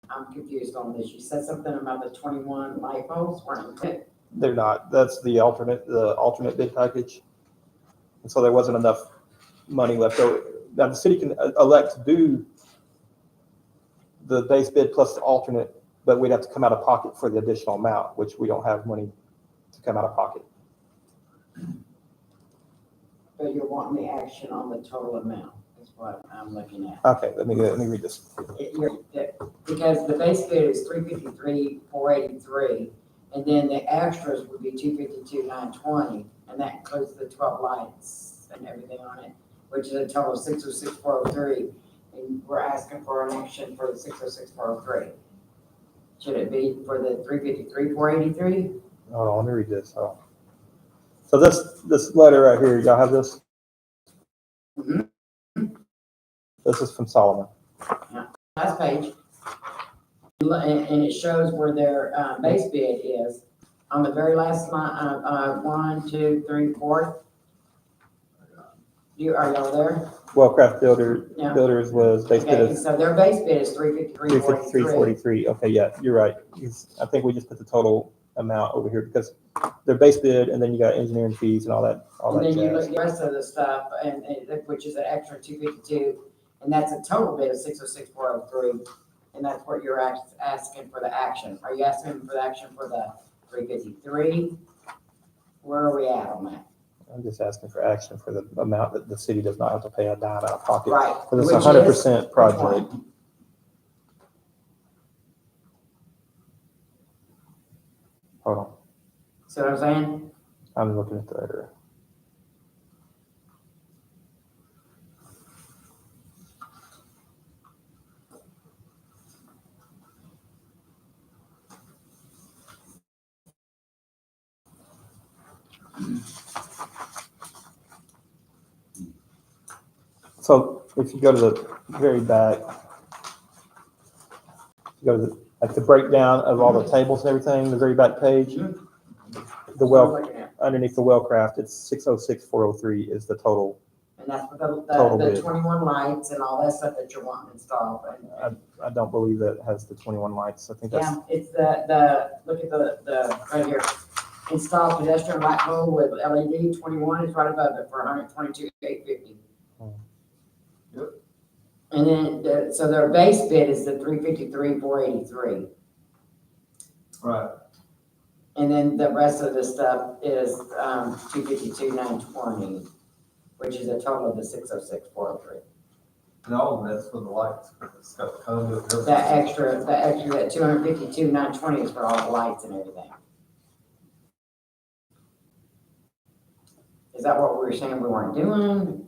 I'm confused on this. You said something about the 21 light bulbs weren't it? They're not. That's the alternate bid package. And so there wasn't enough money left over. Now the city can elect to do the base bid plus the alternate, but we'd have to come out of pocket for the additional amount, which we don't have money to come out of pocket. But you're wanting the action on the total amount, is what I'm looking at. Okay, let me read this. Because the base bid is 353,483, and then the extras would be 252,920, and that includes the 12 lights and everything on it, which is a total of 606,403. And we're asking for an action for the 606,403. Should it be for the 353,483? Hold on, let me read this. So this letter right here, y'all have this? Mhm. This is from Solomon. Last page. And it shows where their base bid is on the very last line, 1, 2, 3, 4. Are y'all there? Wellcraft Yeah. Builders was base bid Okay, of so their base bid is 353,483. 353.43. Okay, yeah, you're right. I think we just put the total amount over here because their base bid, and then you got engineering fees and all that And then you look jazz. at the rest of the stuff, which is an extra 252, and that's a total bid of 606,403. And that's what you're asking for the action. Are you asking for the action for the 353? Where are we at on that? I'm just asking for action for the amount that the city does not have to pay a dime out of pocket. Right. Because it's Which is 100% project. which one? Hold on, See what I'm saying? I'm looking at the letter. So if you go to the very back, you go to the breakdown of all the tables and everything, the very back page, the well, Looking at. underneath the Wellcraft, it's 606,403 is the total. And that's for Total the bid. 21 lights and all that stuff that you're wanting installed. I don't believe that has the 21 lights. I think that's, Yeah, it's look at the, right here. Install pedestrian light pole with LED 21 is right above it for 122,850. Yep. And then, so their base bid is the 353,483. Right. And then the rest of the stuff is 252,920, which is a total of the 606,403. And all of that's for the lights. It's got the conduit. and That everything. that 252,920 is for all the lights and everything. Is that what we were saying we weren't doing?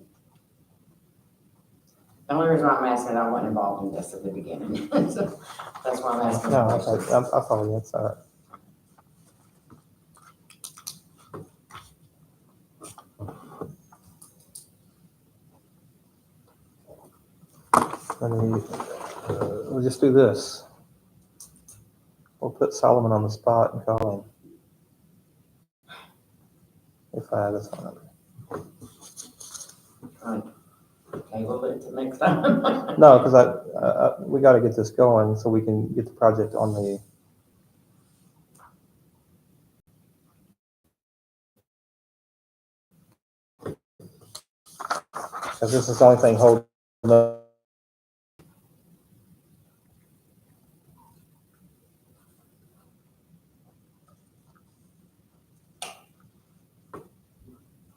The only reason why I'm asking, I wasn't involved in this at the beginning. So that's why I'm asking. no, the question. I follow you. That's all right. Let me, we'll just do this. We'll put Solomon on the spot and call him. If I have his phone number. Table it to next time. No, because we got to get this going so we can get the project on the. Because this is the only thing holding up.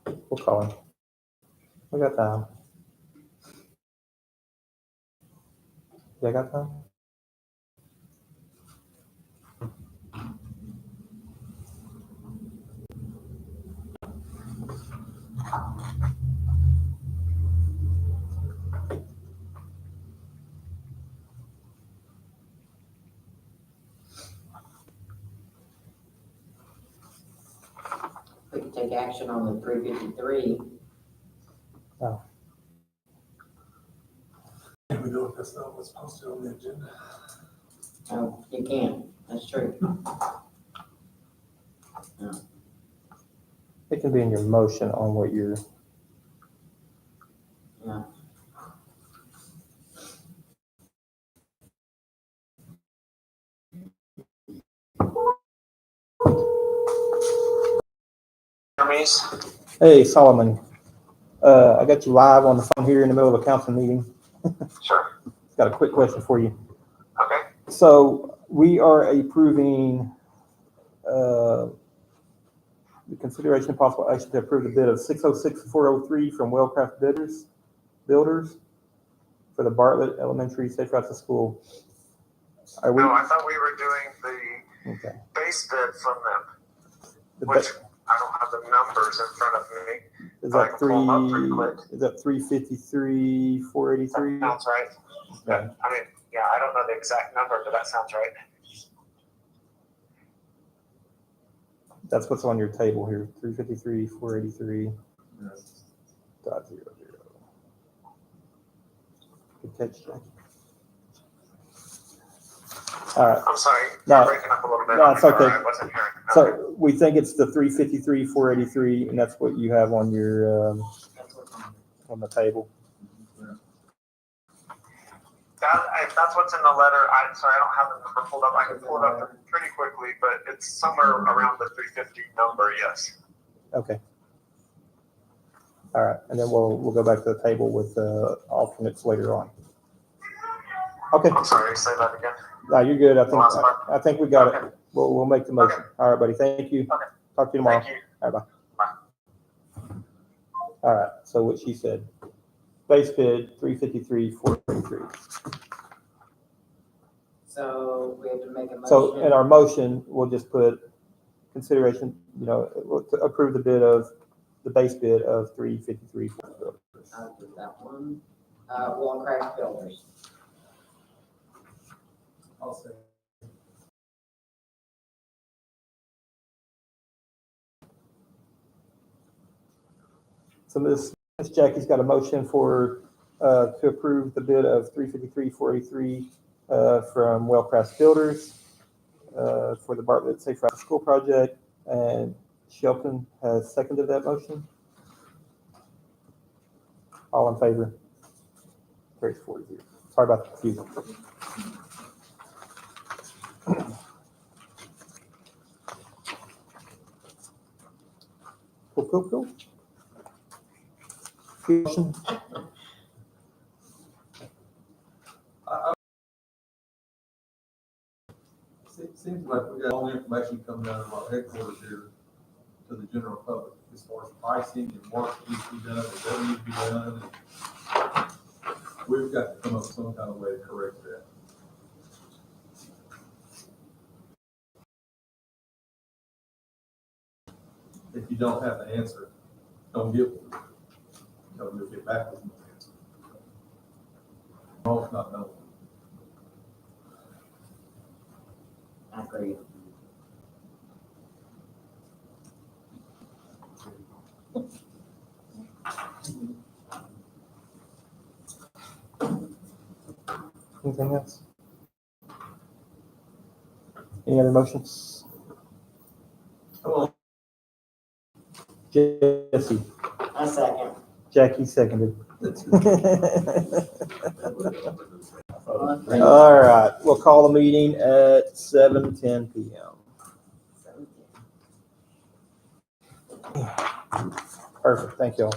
We'll call him. We got time. Yeah, got time? We can take action on the 353. And we know if that's not what's posted on the agenda. Oh, you can, that's true. It can be in your motion on what you're. Yeah. Hey, Solomon. I got you live on the phone here in the middle of a council meeting. Sure. Got a quick question for you. Okay. So we are approving the consideration of possible action to approve the bid of 606-403 from Wellcraft Builders for the Bartlett Elementary Safe Routes to School. Are we? No, I thought we were doing the Okay. base bid from them, The which I don't have the numbers in front of me. Is I that can pull 'em up pretty quick. is that 353, 483? That sounds right. Okay. I mean, yeah, I don't know the exact number, but that sounds right. That's what's on your table here, 353, 483. Dot 00. Good catch, Jackie. All right. I'm sorry, No. you're breaking up a little bit. No, it's okay. I wasn't hearing. So we think it's the 353, 483, and that's what you have on your, on the table. That's what's in the letter. I'm sorry, I don't have the number pulled up. I can pull it up pretty quickly, but it's somewhere around the 350 number, yes. Okay. All right, and then we'll go back to the table with alternates later on. Okay. I'm sorry, say that again. No, you're good. Last part. I think we got Okay. it. We'll make the motion. Okay. All right, buddy. Thank you. Okay. Talk to you tomorrow. Thank you. All right, Bye. bye. All right, so what she said, base bid 353, 433. So we have to make a motion. So in our motion, we'll just put consideration, to approve the bid of, the base bid of 353. I'll do that one. Wallcraft Builders. I'll say. So Ms. Jackie's got a motion for, to approve the bid of 353, 483 from Wellcraft Builders for the Bartlett Safe Route to School project, and Shelton has seconded that motion. All in favor? Carries 4-0. Sorry about the confusion. Cool. Motion. Seems like we got all the information coming out of our headquarters here to the general public as far as pricing and work that needs to be done, and what needs to be done. And we've got to come up with some kind of way to correct that. If you don't have the answer, don't give one. You'll get back with no answer. Wrong's not known. I agree. Anything else? Any other motions? Well, Jesse, I second. Jackie seconded. Okay. All right, we'll call the meeting at 7:10 PM. Perfect, thank you all.